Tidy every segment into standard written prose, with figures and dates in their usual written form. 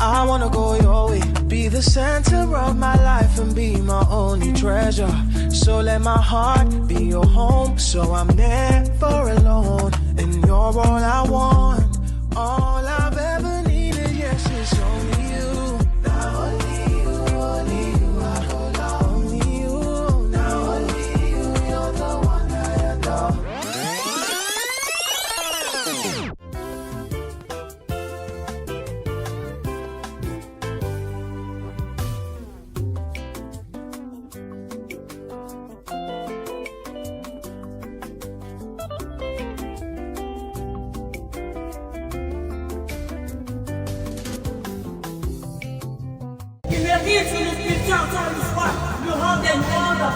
I wanna go your way, be the center of my life and be my only treasure. So let my heart be your home, so I'm never alone. And you're all I want, all I've ever needed. Yes, it's only you. Now only you, only you. I hold on. Only you. Now only you, you're the one I adore. Mérite le Spirit encore une fois, le rang des mondes.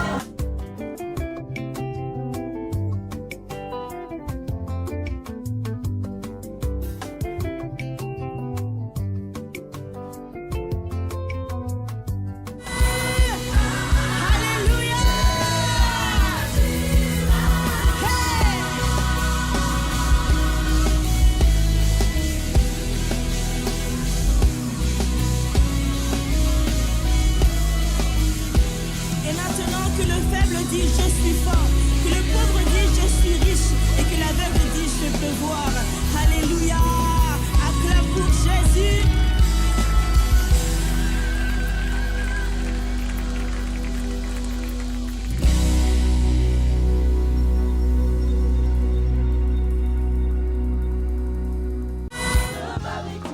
Dit je suis fort, que le pauvre dit je suis riche et que l'aveugle dit je peux voir. Alléluia, acclame pour Jésus.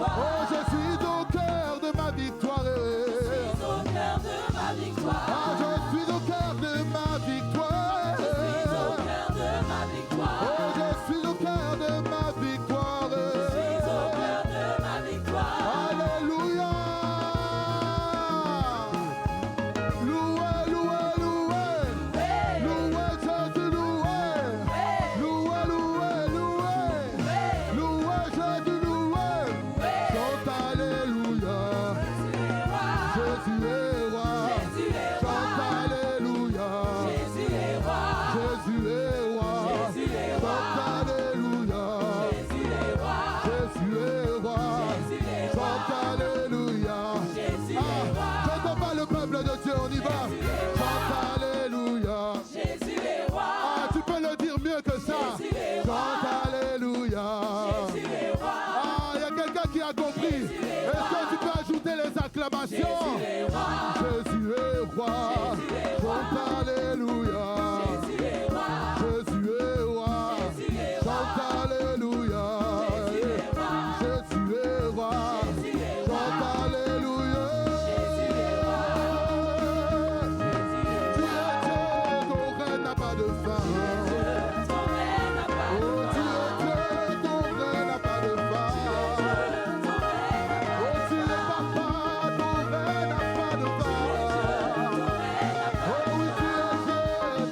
Oh, je suis au cœur de ma victoire. Je suis au cœur de ma victoire. Ah, je suis au cœur de ma victoire. Je suis au cœur de ma victoire. Oh, je suis au cœur de ma victoire. Je suis au cœur de ma victoire. Alléluia. Loué, loué, loué. Loué, Jésus, loué. Loué, loué, loué. Loué, Jésus, loué. Chante Alléluia. Jésus est roi. Chante Alléluia. Jésus est roi. Jésus est roi. Chante Alléluia. Jésus est roi. Chante Alléluia. J'entends pas le peuple de Dieu, on y va. Chante Alléluia. Ah, tu peux le dire mieux que ça. Chante Alléluia. Ah, il y a quelqu'un qui a compris. Est-ce que tu peux ajouter les acclamations? Jésus est roi. Chante Alléluia. Jésus est roi. Chante Alléluia. Jésus est roi. Chante Alléluia. Tu es Dieu, ton règne n'a pas de fin. Oh, tu es Dieu, ton règne n'a pas de fin. Oh, tu es papa, ton règne n'a pas de fin. Oh oui, tu es Dieu,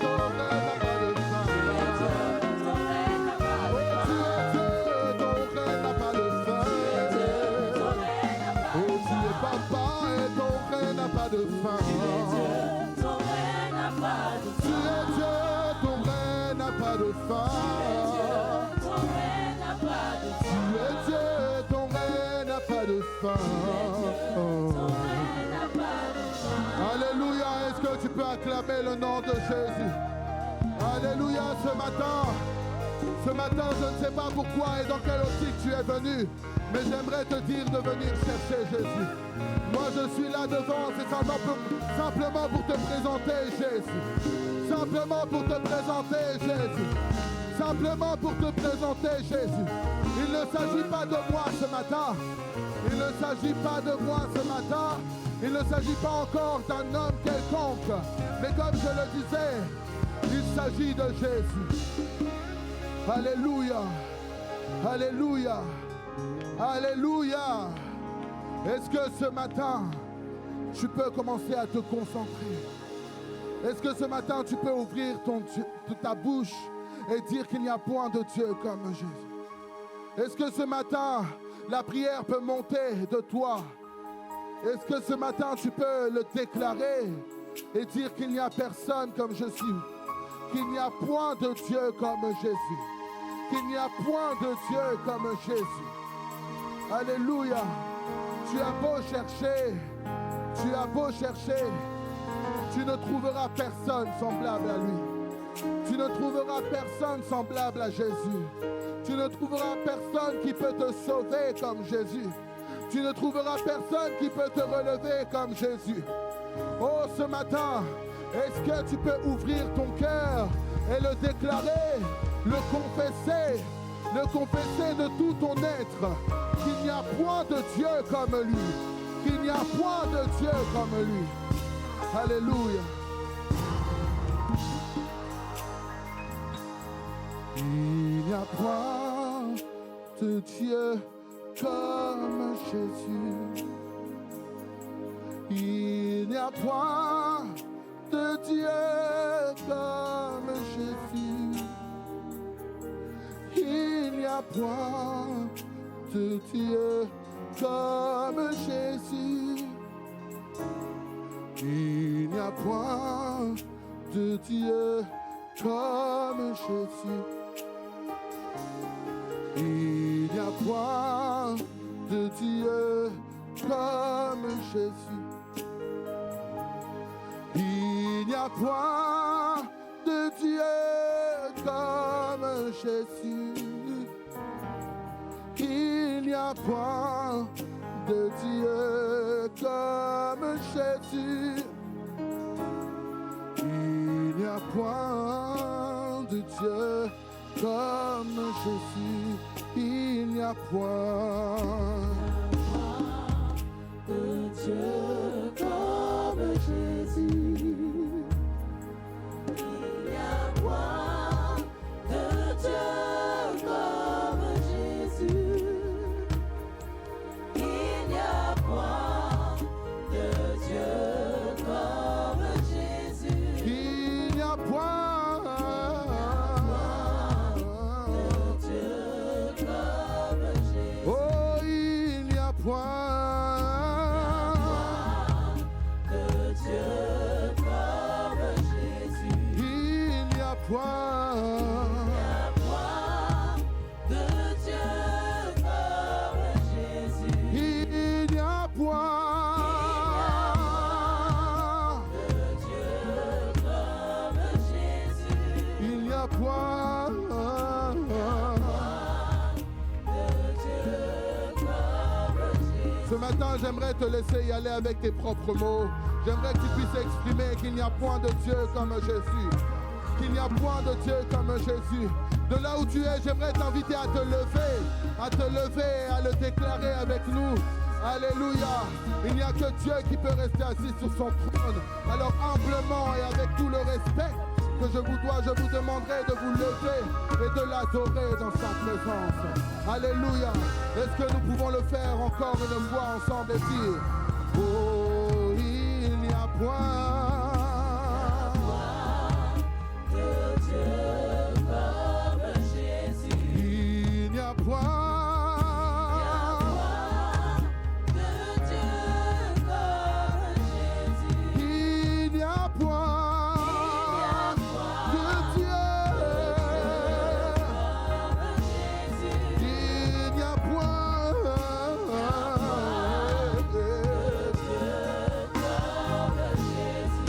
ton règne n'a pas de fin. Oh, tu es Dieu, ton règne n'a pas de fin. Oh, tu es papa et ton règne n'a pas de fin. Tu es Dieu, ton règne n'a pas de fin. Tu es Dieu, ton règne n'a pas de fin. Alléluia, est-ce que tu peux acclamer le nom de Jésus? Alléluia, ce matin, je ne sais pas pourquoi et dans quelle optique tu es venu, mais j'aimerais te dire de venir chercher Jésus. Moi, je suis là devant, c'est simplement pour te présenter Jésus. Simplement pour te présenter Jésus. Simplement pour te présenter Jésus. Il ne s'agit pas de moi ce matin. Il ne s'agit pas de moi ce matin. Il ne s'agit pas encore d'un homme quelconque. Mais comme je le disais, il s'agit de Jésus. Alléluia. Alléluia. Alléluia. Est-ce que ce matin, tu peux commencer à te concentrer? Est-ce que ce matin, tu peux ouvrir ta bouche et dire qu'il n'y a point de Dieu comme Jésus? Est-ce que ce matin, la prière peut monter de toi? Est-ce que ce matin, tu peux le déclarer et dire qu'il n'y a personne comme je suis? Qu'il n'y a point de Dieu comme Jésus? Qu'il n'y a point de Dieu comme Jésus? Alléluia. Tu as beau chercher, tu ne trouveras personne semblable à lui. Tu ne trouveras personne semblable à Jésus. Tu ne trouveras personne qui peut te sauver comme Jésus. Tu ne trouveras personne qui peut te relever comme Jésus. Oh, ce matin, est-ce que tu peux ouvrir ton cœur et le déclarer, le confesser de tout ton être, qu'il n'y a point de Dieu comme lui, qu'il n'y a point de Dieu comme lui. Alléluia. Il n'y a point de Dieu comme Jésus. Il n'y a point de Dieu comme Jésus. Il n'y a point de Dieu comme Jésus. Il n'y a point de Dieu comme Jésus. Il n'y a point de Dieu comme Jésus. Il n'y a point de Dieu comme Jésus. Il n'y a point de Dieu comme Jésus. Il n'y a point de Dieu comme Jésus. Il n'y a point de Dieu comme Jésus. Il n'y a point de Dieu comme Jésus. Il n'y a point de Dieu comme Jésus. Il n'y a point de Dieu comme Jésus. Oh, il n'y a point. Ce matin, j'aimerais te laisser y aller avec tes propres mots. J'aimerais que tu puisses exprimer qu'il n'y a point de Dieu comme Jésus. Qu'il n'y a point de Dieu comme Jésus. De là où tu es, j'aimerais t'inviter à te lever et à le déclarer avec nous. Alléluia. Il n'y a que Dieu qui peut rester assis sur son trône. Alors humblement et avec tout le respect que je vous dois, je vous demanderai de vous lever et de l'adorer dans sa présence. Alléluia. Est-ce que nous pouvons le faire encore une fois ensemble et dire: oh, il n'y a point de Dieu comme Jésus. Il n'y a point de Dieu comme Jésus. Il n'y a point de Dieu comme Jésus. Il n'y a point de Dieu comme Jésus.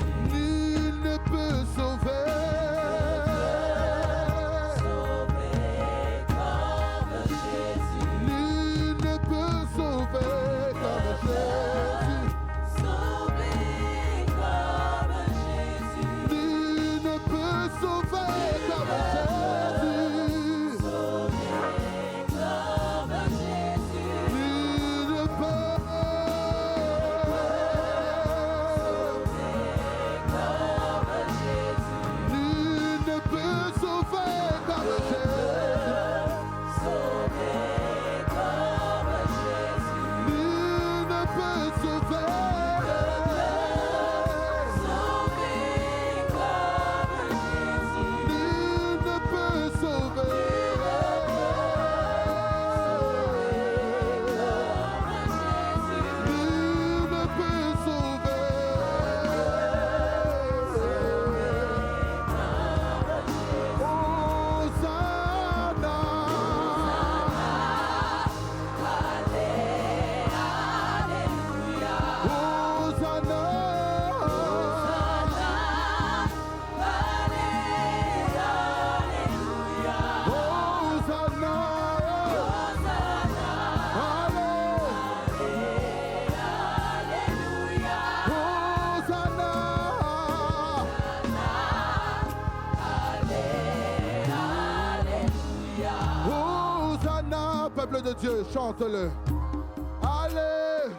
peuple de Dieu, chante-le. Allez.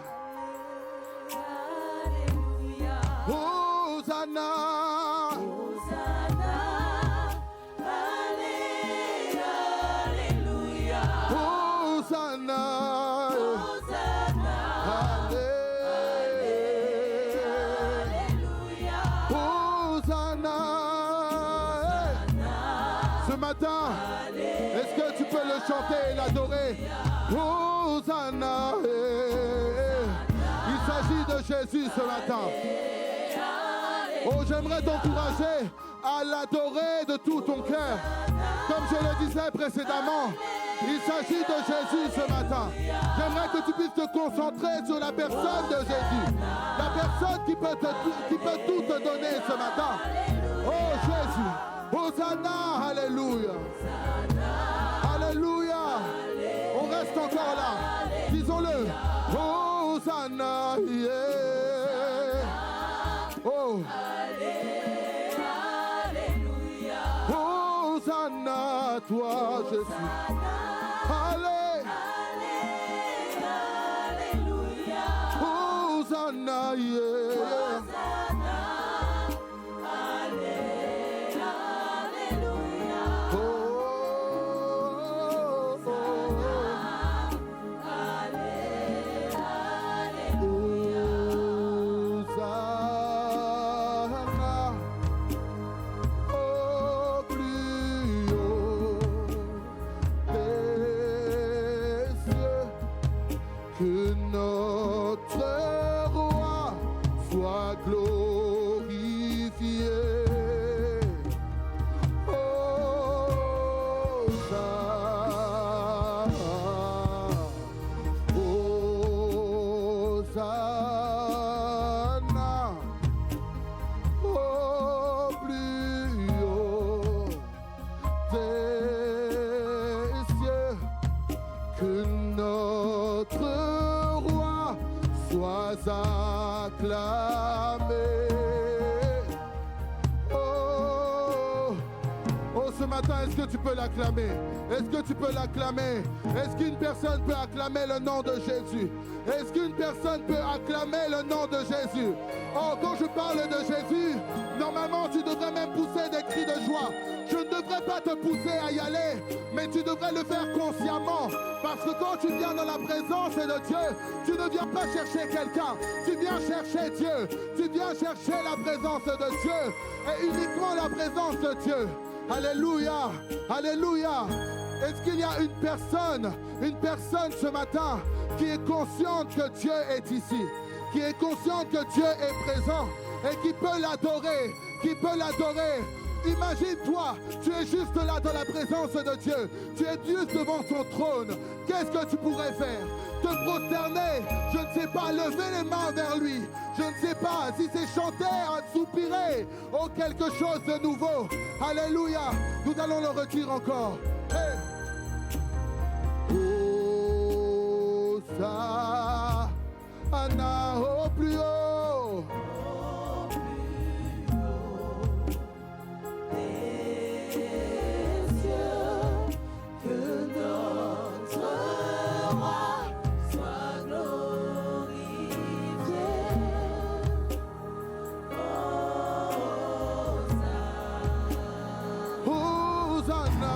Hosanna. Est-ce que tu peux le chanter et l'adorer? Hosanna. Il s'agit de Jésus ce matin. Oh, j'aimerais t'encourager à l'adorer de tout ton cœur. Comme je le disais précédemment, il s'agit de Jésus ce matin. J'aimerais que tu puisses te concentrer sur la personne de Jésus. La personne qui peut tout te donner ce matin. Oh Jésus. Hosanna, alléluia. Alléluia. On reste encore là. Disons-le. Hosanna, yeah. Oh. Hosanna à toi, Jésus. Allez. Hosanna, yeah. Est-ce que tu peux l'acclamer? Est-ce que tu peux l'acclamer? Est-ce qu'une personne peut acclamer le nom de Jésus? Est-ce qu'une personne peut acclamer le nom de Jésus? Oh, quand je parle de Jésus, normalement tu devrais même pousser des cris de joie. Je ne devrais pas te pousser à y aller, mais tu devrais le faire consciemment. Parce que quand tu viens dans la présence de Dieu, tu ne viens pas chercher quelqu'un, tu viens chercher Dieu. Tu viens chercher la présence de Dieu et uniquement la présence de Dieu. Alléluia, alléluia. Est-ce qu'il y a une personne ce matin qui est consciente que Dieu est ici, qui est consciente que Dieu est présent et qui peut l'adorer, Imagine-toi, tu es juste là dans la présence de Dieu, tu es juste devant son trône. Qu'est-ce que tu pourrais faire? Te prosterner, je ne sais pas, lever les mains vers lui. Je ne sais pas si c'est chanter, soupirer, ou quelque chose de nouveau. Alléluia, nous allons le redire encore. Hey. Hosanna au plus haut. Hosanna,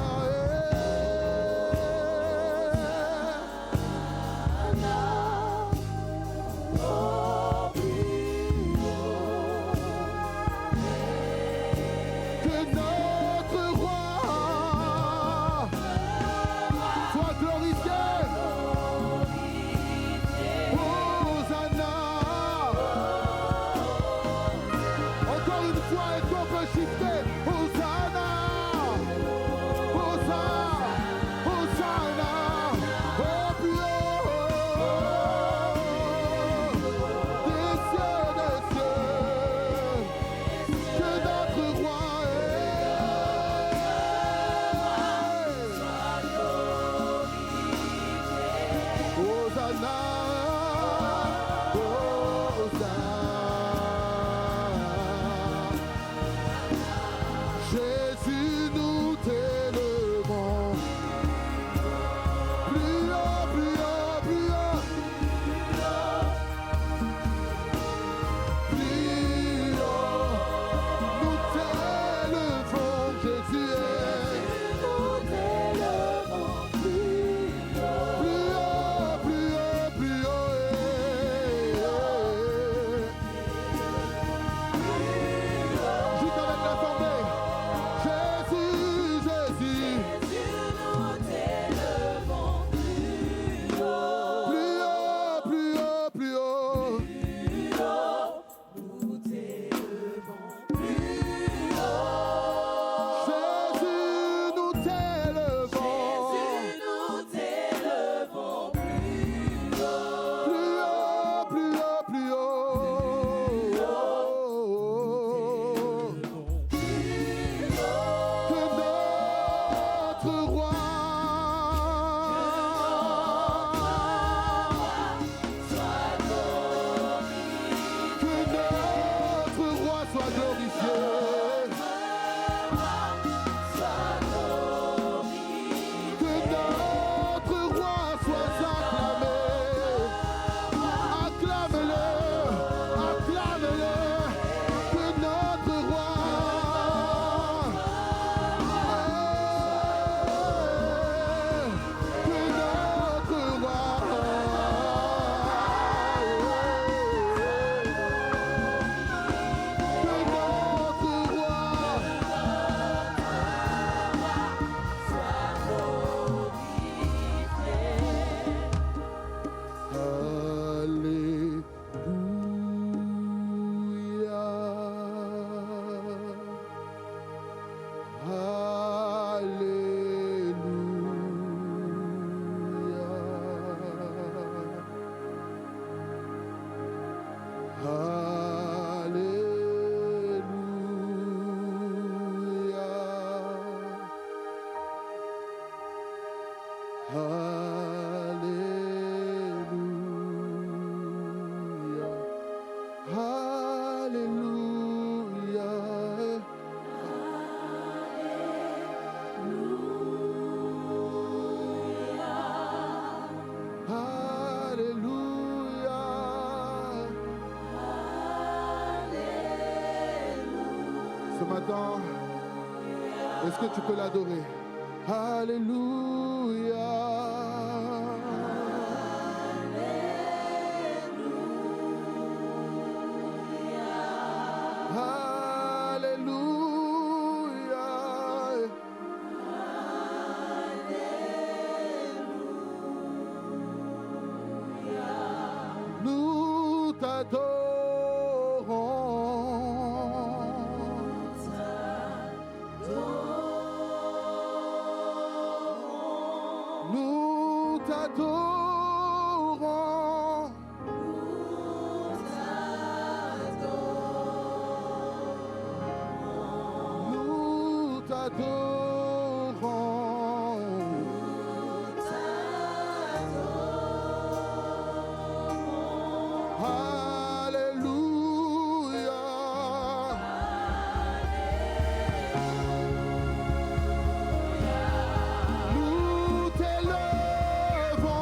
roi. Ce matin, est-ce que tu peux l'adorer? Alléluia. Alléluia. Nous t'adorons. Nous t'adorons. Nous t'adorons. Alléluia. Nous t'élevons.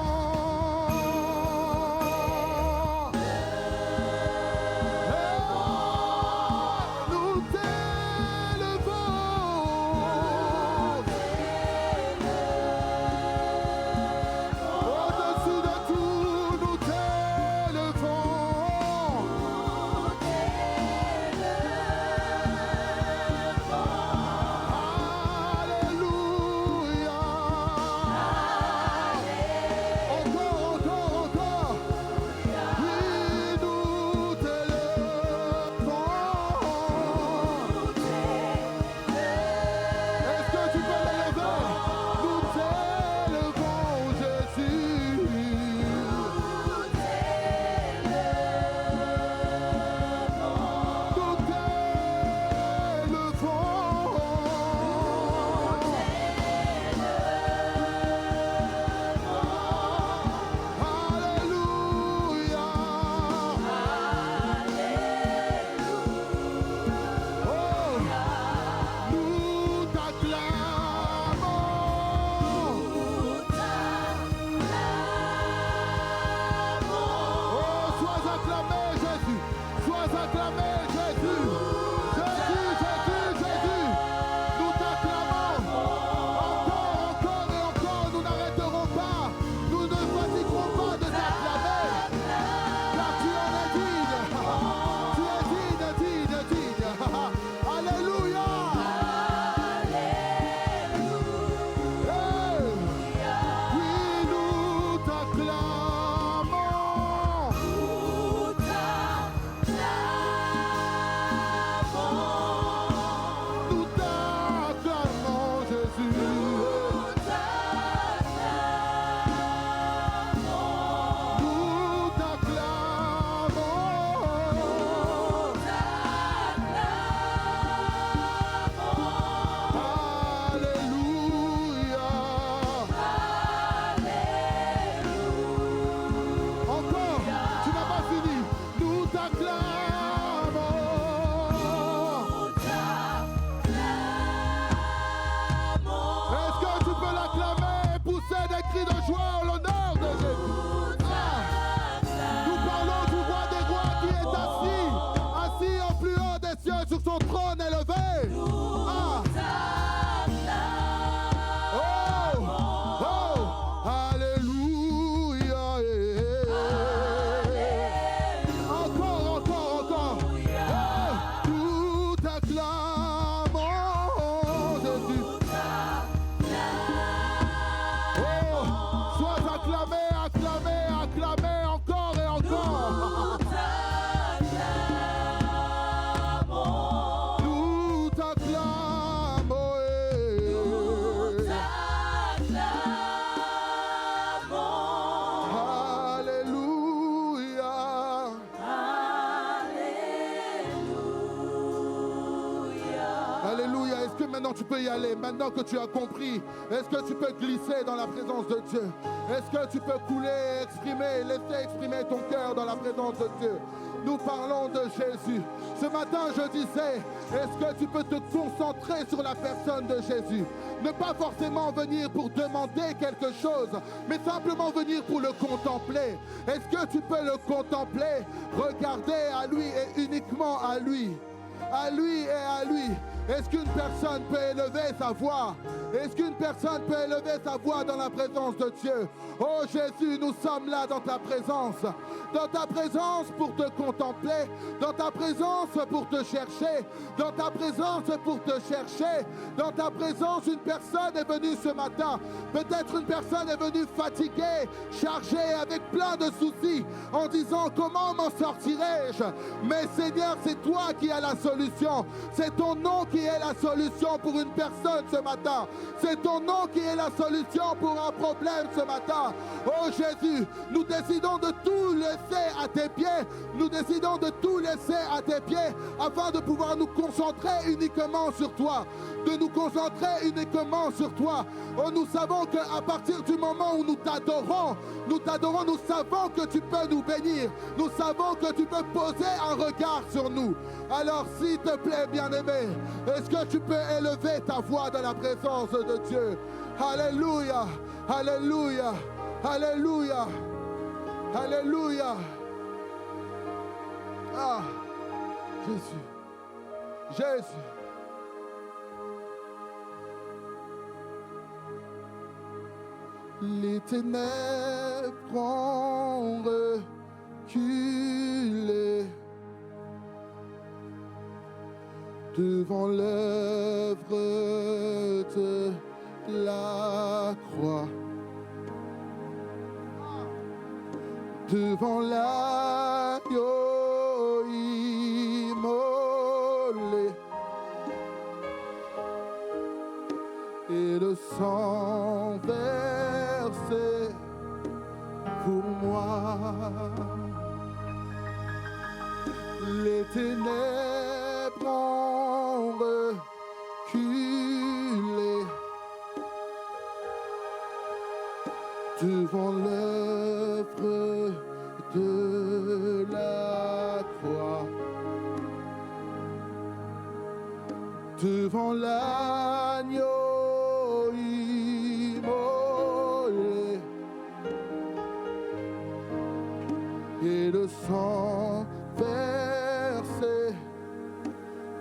Alléluia. Est-ce que maintenant tu peux y aller? Maintenant que tu as compris, est-ce que tu peux glisser dans la présence de Dieu? Est-ce que tu peux couler, exprimer, laisser exprimer ton cœur dans la présence de Dieu? Nous parlons de Jésus. Ce matin, je disais, est-ce que tu peux te concentrer sur la personne de Jésus? Ne pas forcément venir pour demander quelque chose, mais simplement venir pour le contempler. Est-ce que tu peux le contempler? Regarder à lui et uniquement à lui. À lui et à lui. Est-ce qu'une personne peut élever sa voix? Est-ce qu'une personne peut élever sa voix dans la présence de Dieu? Oh Jésus, nous sommes là dans ta présence. Dans ta présence pour te contempler. Dans ta présence pour te chercher. Dans ta présence pour te chercher. Dans ta présence, une personne est venue ce matin. Peut-être une personne est venue fatiguée, chargée, avec plein de soucis, en disant comment m'en sortirai-je? Mais Seigneur, c'est toi qui as la solution. C'est ton nom qui est la solution pour une personne ce matin. C'est ton nom qui est la solution pour un problème ce matin. Oh Jésus, nous décidons de tout laisser à tes pieds. Nous décidons de tout laisser à tes pieds afin de pouvoir nous concentrer uniquement sur toi. De nous concentrer uniquement sur toi. Oh, nous savons qu'à partir du moment où nous t'adorons, nous savons que tu peux nous bénir. Nous savons que tu peux poser un regard sur nous. Alors, s'il te plaît, bien-aimé, est-ce que tu peux élever ta voix dans la présence de Dieu? Alléluia, alléluia, alléluia, alléluia. Ah, Jésus, Jésus. Les ténèbres ont reculé devant l'œuvre de la croix, devant l'agneau immolé et le sang versé pour moi. Les ténèbres ont reculé devant l'œuvre de la croix, devant l'agneau immolé et le sang versé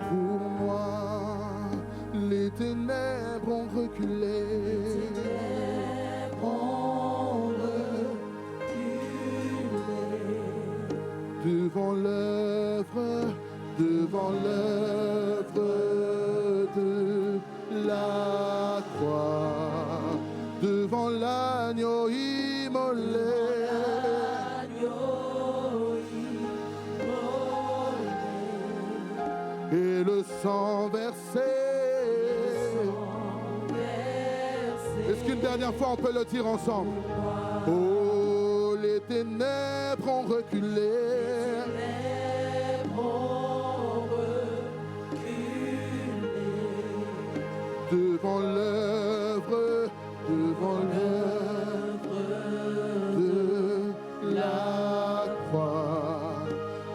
pour moi. Les ténèbres ont reculé. Devant l'œuvre de la croix, devant l'agneau immolé, et le sang versé. Est-ce qu'une dernière fois on peut le dire ensemble? Oh, les ténèbres ont reculé. Devant l'œuvre de la croix,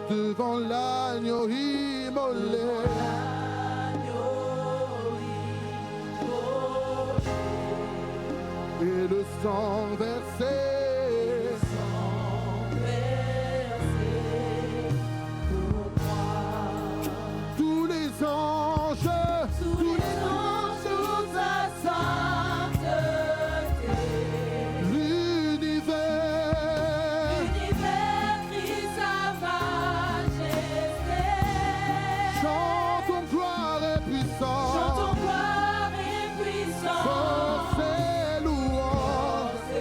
devant l'agneau immolé, et le sang versé. Tous les anges force et louange.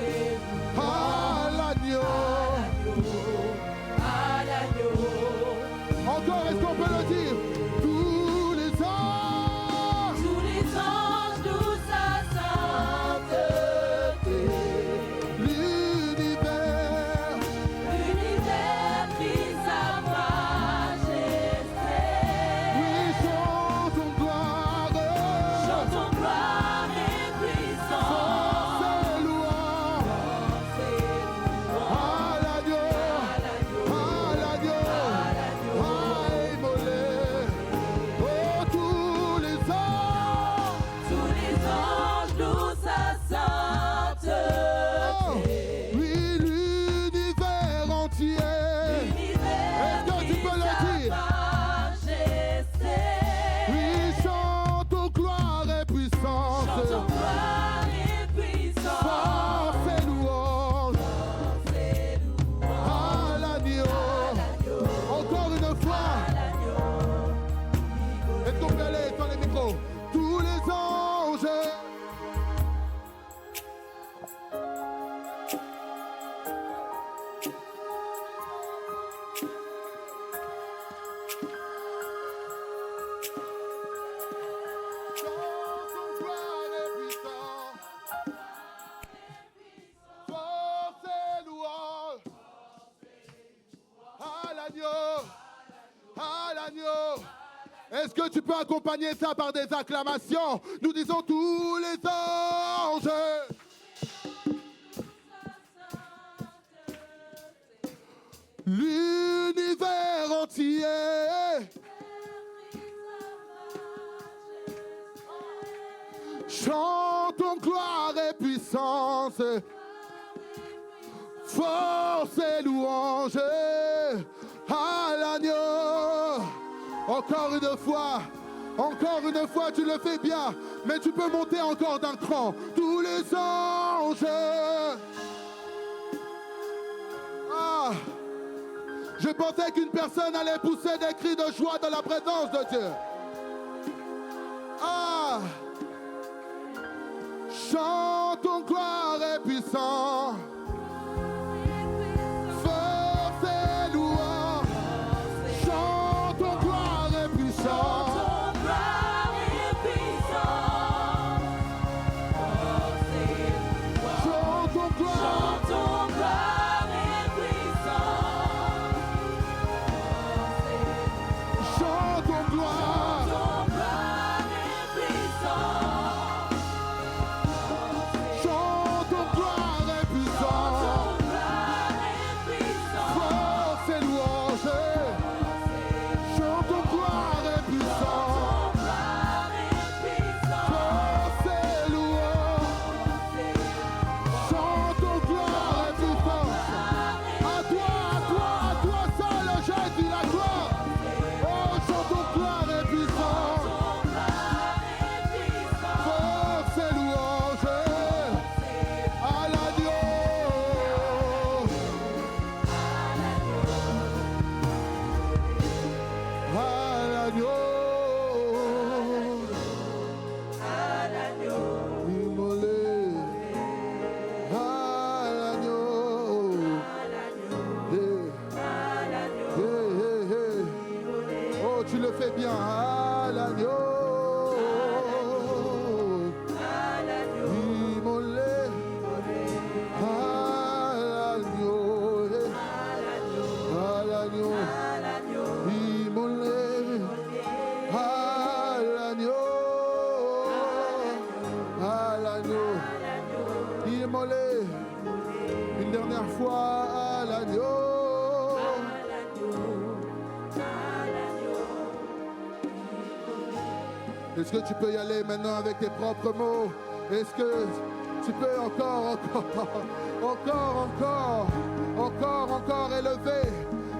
l'agneau. Est-ce que tu peux accompagner ça par des acclamations? Nous disons tous les anges. L'univers entier chante en gloire et puissance, force et louange à l'agneau. Encore une fois, tu le fais bien, mais tu peux monter encore d'un cran. Tous les anges. Ah, je pensais qu'une personne allait pousser des cris de joie dans la présence de Dieu. Ah, chante ton gloire et puissant. Force et louange. Chante ton gloire et puissant. Une dernière fois à l'agneau. Est-ce que tu peux y aller maintenant avec tes propres mots? Est-ce que tu peux encore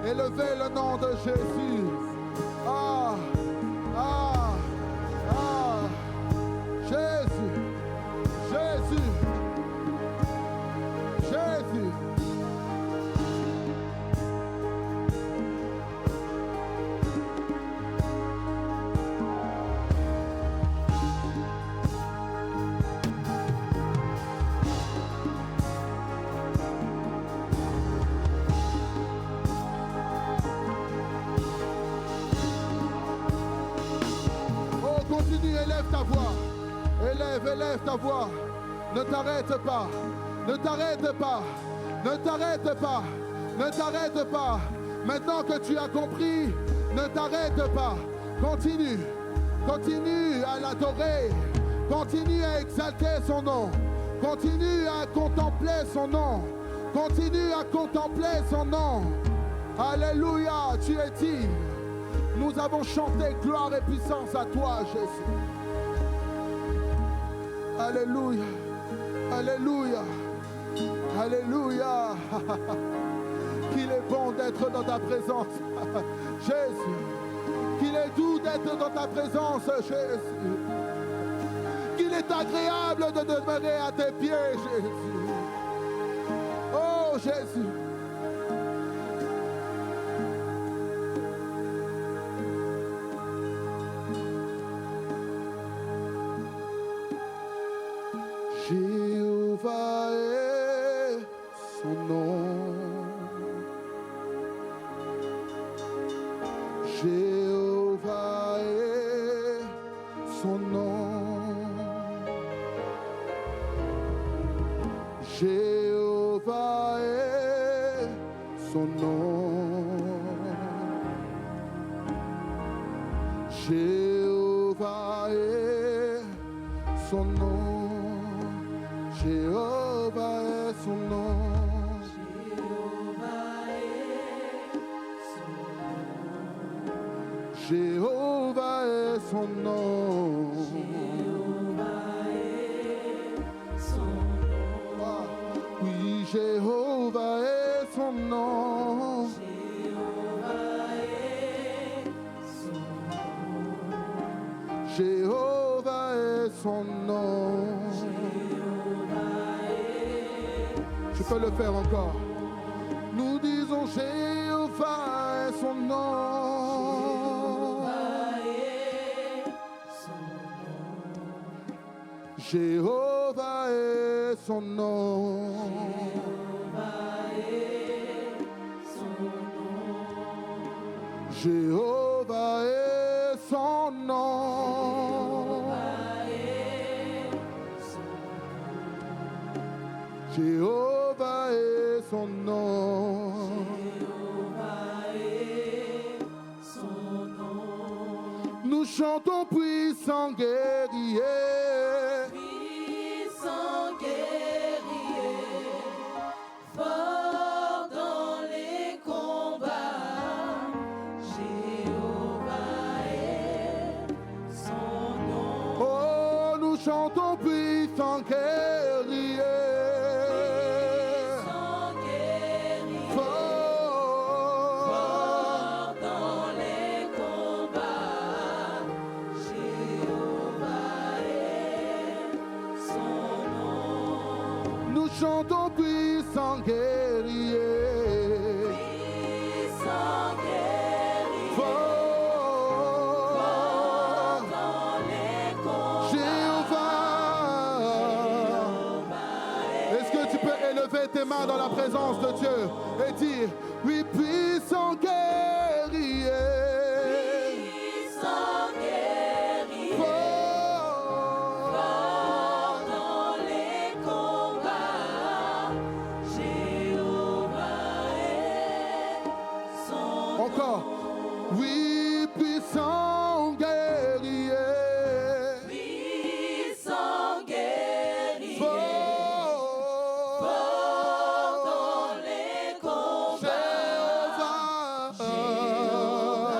élever le nom de Jésus? Ah, ah, ah, Jésus, Jésus, Jésus. Continue, élève ta voix. Élève ta voix. Ne t'arrête pas. Ne t'arrête pas. Ne t'arrête pas. Ne t'arrête pas. Maintenant que tu as compris, ne t'arrête pas. Continue. Continue à l'adorer. Continue à exalter son nom. Continue à contempler son nom. Continue à contempler son nom. Alléluia, tu es digne. Nous avons chanté gloire et puissance à toi, Jésus. Alléluia. Alléluia. Alléluia. Qu'il est bon d'être dans ta présence, Jésus. Qu'il est doux d'être dans ta présence, Jésus. Qu'il est agréable de demeurer à tes pieds, Jésus. Oh, Jésus. Jéhovah est son nom. Jéhovah est son nom. Jéhovah est son nom. Jéhovah est son nom. Jéhovah est son nom. Jéhovah est son nom. Ah, oui, Jéhovah est son nom. Jéhovah est son nom. Je peux le faire encore. Nous disons Jéhovah est son nom. Jéhovah est son nom. Jéhovah est son nom. Jéhovah est son nom. Nous chantons puissant guerrier. Puissant guerrier, fort dans les combats, Jéhovah est son nom. Oh, nous chantons puissant guerrier. Puissant guerrier, Fort. dans les combats, Jéhovah est son nom. Nous chantons puissant guerrier. Puissant guerrier, Fort. dans les combats, Jéhovah. Est-ce que tu peux élever tes mains dans la présence de Dieu et dire oui, puissant guerrier. puissant guerrier, Fort. dans les combats, Jéhovah est son nom. Encore. Oui, puissant guerrier. Puissant guerrier, Fort. dans les combats, Jéhovah.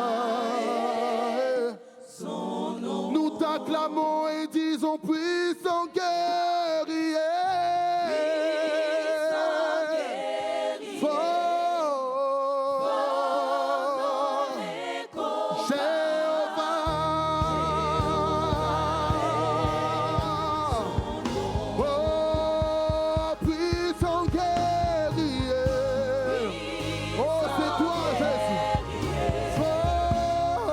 son nom. Nous t'acclamons et disons puissant guerrier. Puissant guerrier, Fort. dans les combats, Jéhovah. Oh, puissant guerrier. Oh, c'est toi, Jésus. Fort.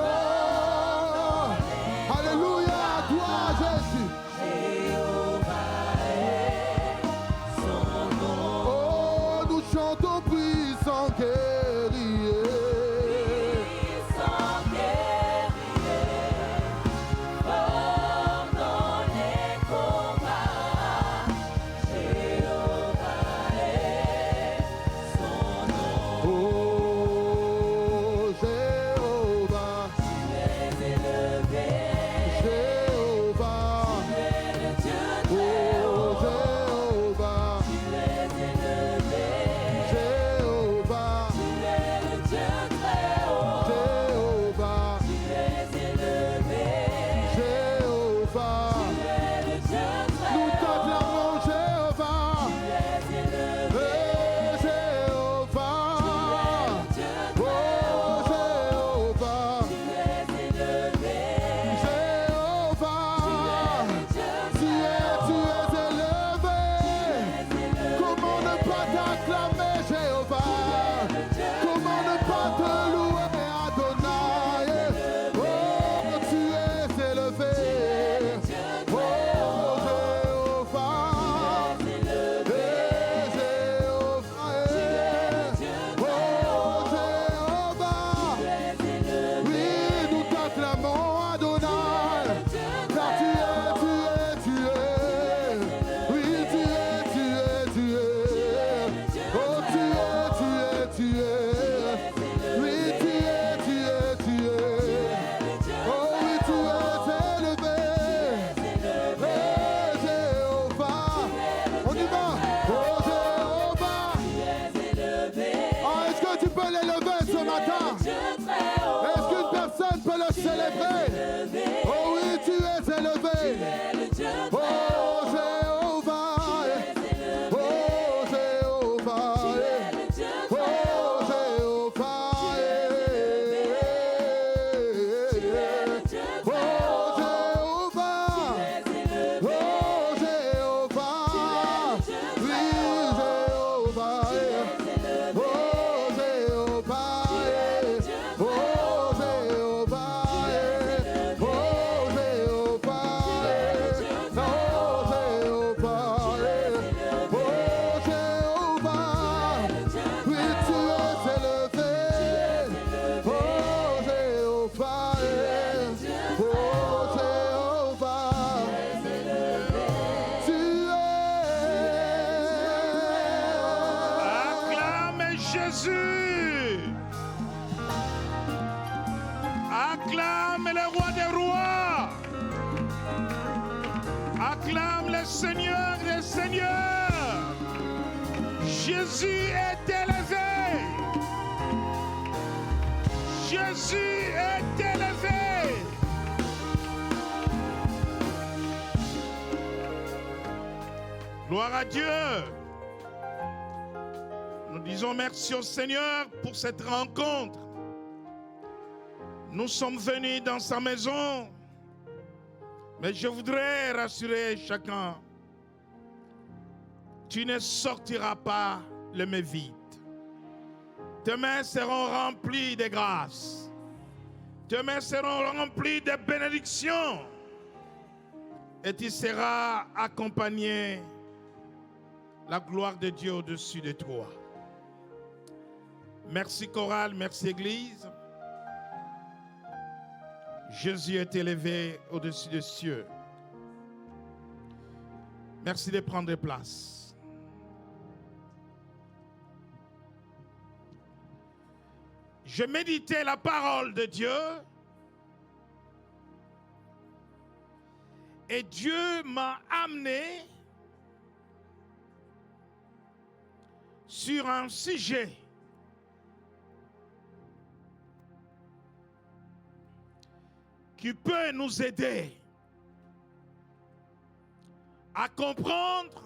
Alléluia, toi, Jésus. Jéhovah Acclame le roi des rois. Acclame le Seigneur des seigneurs. Jésus est élevé. Jésus est élevé. Gloire à Dieu. Nous disons merci au Seigneur pour cette rencontre. Nous sommes venus dans sa maison, mais je voudrais rassurer chacun. Tu ne sortiras pas les mains vides. Tes mains seront remplies de grâce. Tes mains seront remplies de bénédictions. Et tu seras accompagné. La gloire de Dieu au-dessus de toi. Merci chorale, merci Église. Jésus est élevé au-dessus des cieux. Merci de prendre place. Je méditais la parole de Dieu et Dieu m'a amené sur un sujet qui peut nous aider à comprendre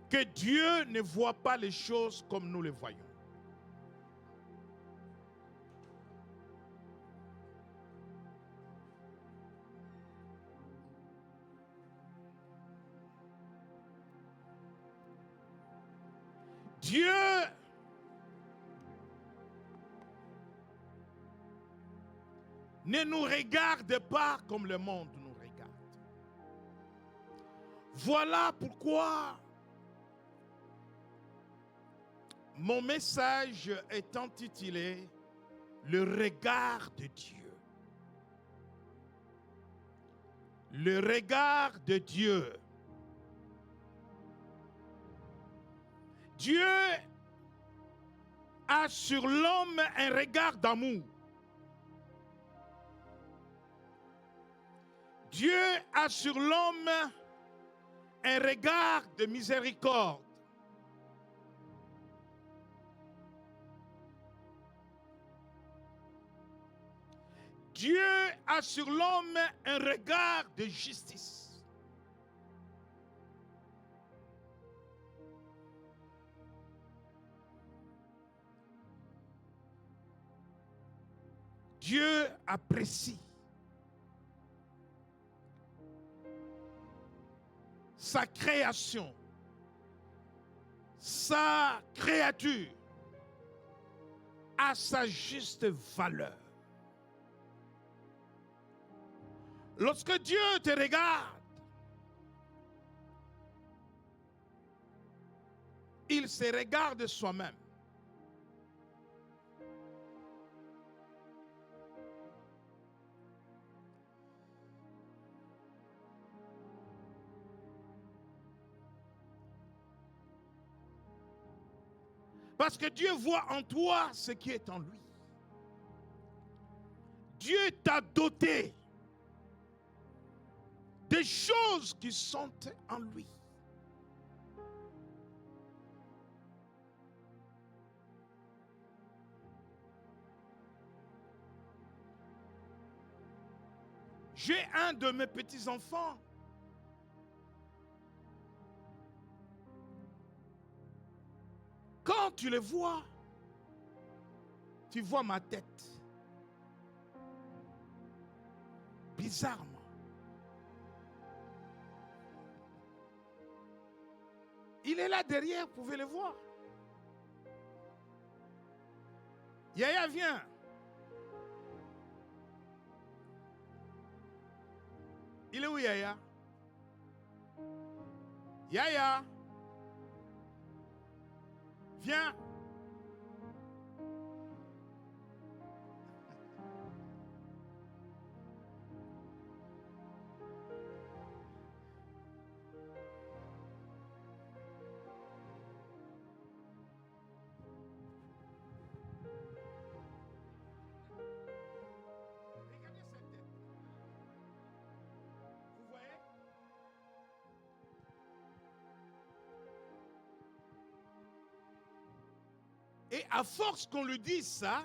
que Dieu ne voit pas les choses comme nous les voyons. Dieu ne nous regarde pas comme le monde nous regarde. Voilà pourquoi mon message est intitulé « Le regard de Dieu ». Le regard de Dieu. Dieu a sur l'homme un regard d'amour. Dieu a sur l'homme un regard de miséricorde. Dieu a sur l'homme un regard de justice. Dieu apprécie sa création, sa créature à sa juste valeur. Lorsque Dieu te regarde, il se regarde soi-même. Parce que Dieu voit en toi ce qui est en lui. Dieu t'a doté des choses qui sont en lui. J'ai un de mes petits-enfants. Quand tu les vois, tu vois ma tête. Bizarrement. Il est là derrière, vous pouvez le voir. Yaya, viens. Il est où, Yaya? Yaya. Viens. Regardez cette tête. Vous voyez? Et à force qu'on lui dise ça,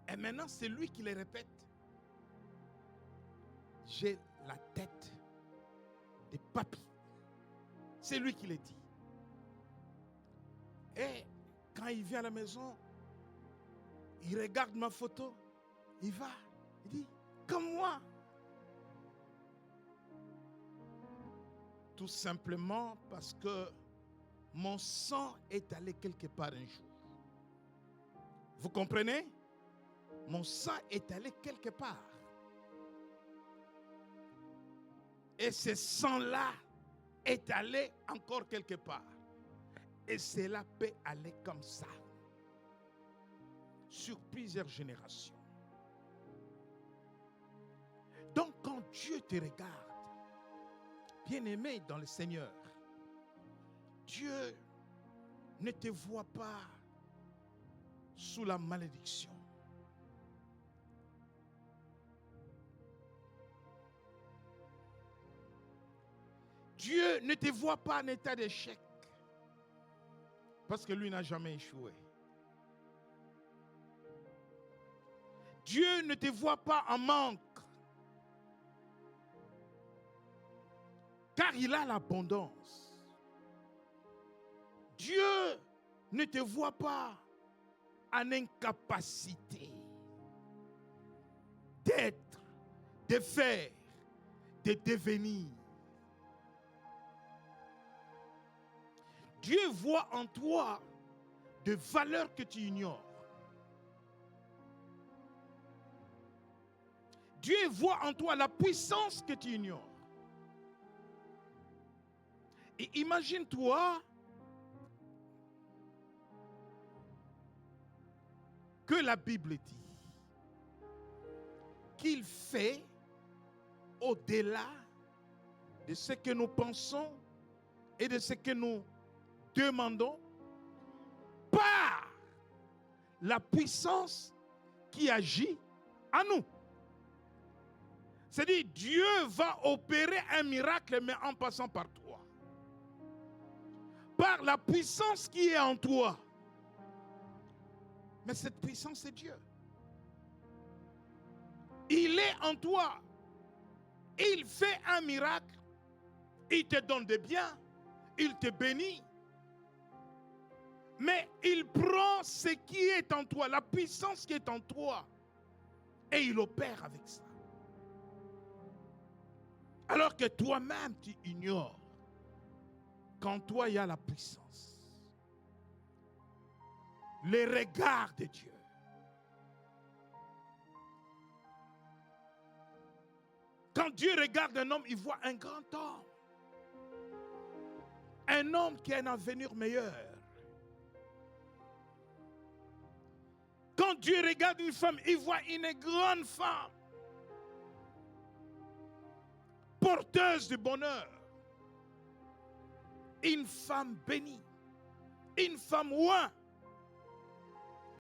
et maintenant c'est lui qui les répète. J'ai la tête des papis. C'est lui qui les dit. Et quand il vient à la maison, il regarde ma photo, il va, il dit, comme moi. Tout simplement parce que mon sang est allé quelque part un jour. Vous comprenez? Mon sang est allé quelque part. Et ce sang-là est allé encore quelque part. Et cela peut aller comme ça. Sur plusieurs générations. Donc quand Dieu te regarde, bien-aimé dans le Seigneur, Dieu ne te voit pas sous la malédiction. Dieu ne te voit pas en état d'échec. Parce que lui n'a jamais échoué. Dieu ne te voit pas en manque. Car il a l'abondance. Dieu ne te voit pas en incapacité d'être, de faire, de devenir. Dieu voit en toi des valeurs que tu ignores. Dieu voit en toi la puissance que tu ignores. Et imagine-toi que la Bible dit qu'il fait au-delà de ce que nous pensons et de ce que nous demandons par la puissance qui agit en nous. C'est-à-dire, Dieu va opérer un miracle, mais en passant par toi. Par la puissance qui est en toi. Mais cette puissance, c'est Dieu. Il est en toi. Il fait un miracle. Il te donne des biens. Il te bénit. Mais il prend ce qui est en toi, la puissance qui est en toi, et il opère avec ça. Alors que toi-même, tu ignores qu'en toi, il y a la puissance. Les regards de Dieu. Quand Dieu regarde un homme, il voit un grand homme. Un homme qui a un avenir meilleur. Quand Dieu regarde une femme, il voit une grande femme. Porteuse de bonheur. Une femme bénie. Une femme ouin.